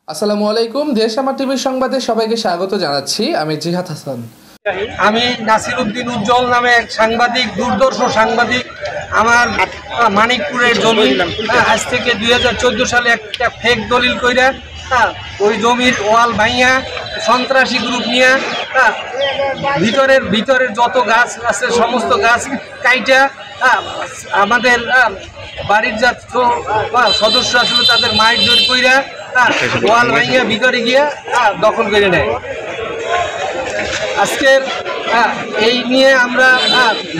আসসালামু আলাইকুম। দেশ আমার টিভির সংবাদে সবাইকে স্বাগত জানাচ্ছি। আমি জিহাদ হাসান। আমি নাসির উদ্দিন উজ্জ্বল নামে এক সাংবাদিক, দুর্দর্শ সাংবাদিক। আমার মানিকপুরের জমি আজ থেকে 2014 সালে একটা ফেক দলিল কইরা ওই জমির ওয়াল ভাইয়া সন্ত্রাসী গ্রুপ নিয়ে ভিতরের যত গাছ আছে সমস্ত গাছ কাইটা আমাদের বাড়ির যা সদস্য আসলে তাদের মাইক কইরা ওয়াল ভাইয়া ভিতরে গিয়া দখল করে নেয়। আজকের এই নিয়ে আমরা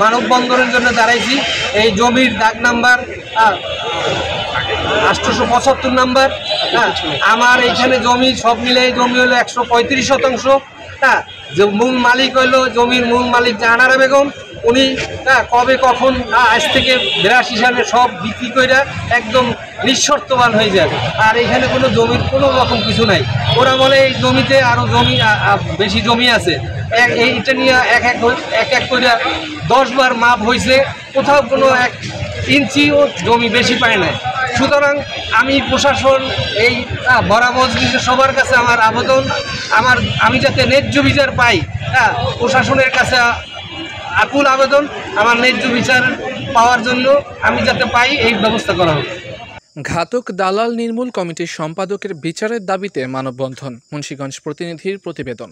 মানববন্ধনের জন্য দাঁড়াইছি। এই জমির দাগ নাম্বার 875 নাম্বার। আমার এইখানে জমি সব মিলে জমি হলো 135 শতাংশ। যে মূল মালিক হইলো জমির মূল মালিক জাহানারা বেগম। উনি কবে কখন আজ থেকে 82 সালে সব বিক্রি করে একদম নিঃশর্তবান হয়ে যায়। আর এখানে কোনো জমির কোনো রকম কিছু নাই। ওরা বলে এই জমিতে আরও জমি বেশি জমি আছে। এইটা নিয়ে এক এক করে 10 বার মাপ হয়েছে, কোথাও কোনো 1 ইঞ্চিও জমি বেশি পায় না। সুতরাং আমি প্রশাসন এই বরাবর সবার কাছে আমার আবেদন, আমি যাতে ন্যায্য বিচার পাই, প্রশাসনের কাছে আকুল আবেদন আমার ন্যায্য বিচার পাওয়ার জন্য আমি যাতে পাই এই ব্যবস্থা করা হোক। ঘাতক দালাল নির্মূল কমিটির সম্পাদকের বিচারের দাবিতে মানববন্ধন। মুন্সিগঞ্জ প্রতিনিধির প্রতিবেদন।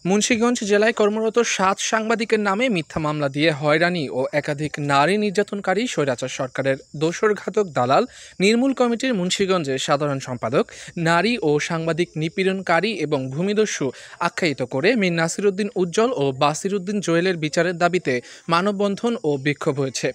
মুন্সিগঞ্জ জেলায় কর্মরত 7 সাংবাদিকের নামে মিথ্যা মামলা দিয়ে হয়রানি ও একাধিক নারী নির্যাতনকারী স্বৈরাচার সরকারের দোসর ঘাতক দালাল নির্মূল কমিটির মুন্সিগঞ্জের সাধারণ সম্পাদক নারী ও সাংবাদিক নিপীড়নকারী এবং ভূমিদস্যু আখ্যায়িত করে মীর নাসির উদ্দিন উজ্জ্বল ও বাসির উদ্দিন জোয়েলের বিচারের দাবিতে মানববন্ধন ও বিক্ষোভ হয়েছে।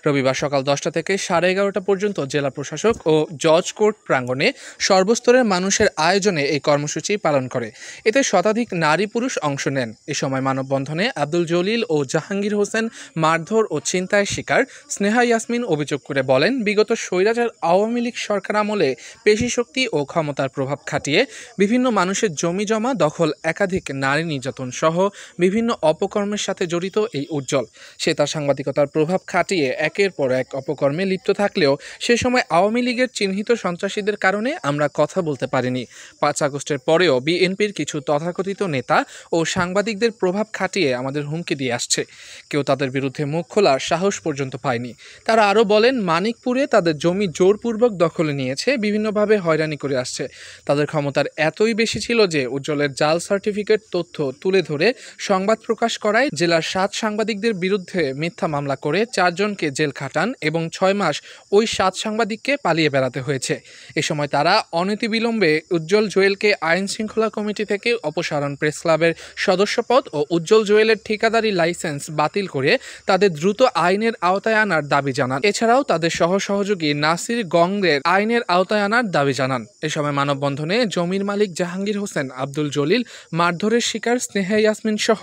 রবিবার সকাল 10টা থেকে 11:30 পর্যন্ত জেলা প্রশাসক ও জজ কোর্ট প্রাঙ্গণে সর্বস্তরের মানুষের আয়োজনে এই কর্মসূচি পালন করে। এতে শতাধিক নারী পুরুষ অংশ নেন। এ সময় মানববন্ধনে আব্দুল জলিল ও জাহাঙ্গীর হোসেন মারধর ও ছিনতাইয়ের শিকার। স্নেহা ইয়াসমিন অভিযোগ করে বলেন, বিগত স্বৈরাচার আওয়ামী লীগ সরকার আমলে পেশিশক্তি ও ক্ষমতার প্রভাব খাটিয়ে বিভিন্ন মানুষের জমি জমা দখল, একাধিক নারী নির্যাতন সহ বিভিন্ন অপকর্মের সাথে জড়িত এই উজ্জ্বল। সে তার সাংবাদিকতার প্রভাব খাটিয়ে একের পর এক অপকর্মে লিপ্ত থাকলেও সে সময় আওয়ামী লীগের চিহ্নিত সন্ত্রাসীদের কারণে আমরা কথা বলতে পারিনি। 5 আগস্টের পরেও বিএনপির কিছু তথাকথিত নেতা ও সাংবাদিকদের প্রভাব খাটিয়ে আমাদের হুমকি দিয়ে আসছে। কেউ তাদের বিরুদ্ধে মুখ খোলার সাহস পর্যন্ত পায়নি। তারা আরও বলেন, মানিকপুরে তাদের জমি জোরপূর্বক দখলে নিয়েছে, বিভিন্নভাবে হয়রানি করে আসছে। তাদের ক্ষমতার এতই বেশি ছিল যে উজ্জ্বলের জাল সার্টিফিকেট তথ্য তুলে ধরে সংবাদ প্রকাশ করায় জেলার 7 সাংবাদিকদের বিরুদ্ধে মিথ্যা মামলা করে 4 জনকে জেল খাটান এবং 6 মাস ওই 7 সাংবাদিককে পালিয়ে বেড়াতে হয়েছে। এ সময় তারা অনতিবিলম্বে উজ্জ্বল জোয়েলকে আইন শৃঙ্খলা কমিটি থেকে অপসারণ, প্রেস ক্লাবের সদস্যপদ ও উজ্জ্বল জোয়েলের ঠিকাদারি লাইসেন্স বাতিল করে তাদের দ্রুত আইনের আওতায় আনার দাবি জানান। এছাড়াও তাদের সহযোগী নাসির গংদের আইনের আওতায় আনার দাবি জানান। এ সময় মানববন্ধনে জমির মালিক জাহাঙ্গীর হোসেন, আব্দুল জলিল, মারধরের শিকার স্নেহা ইয়াসমিন সহ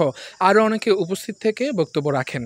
আরও অনেকে উপস্থিত থেকে বক্তব্য রাখেন।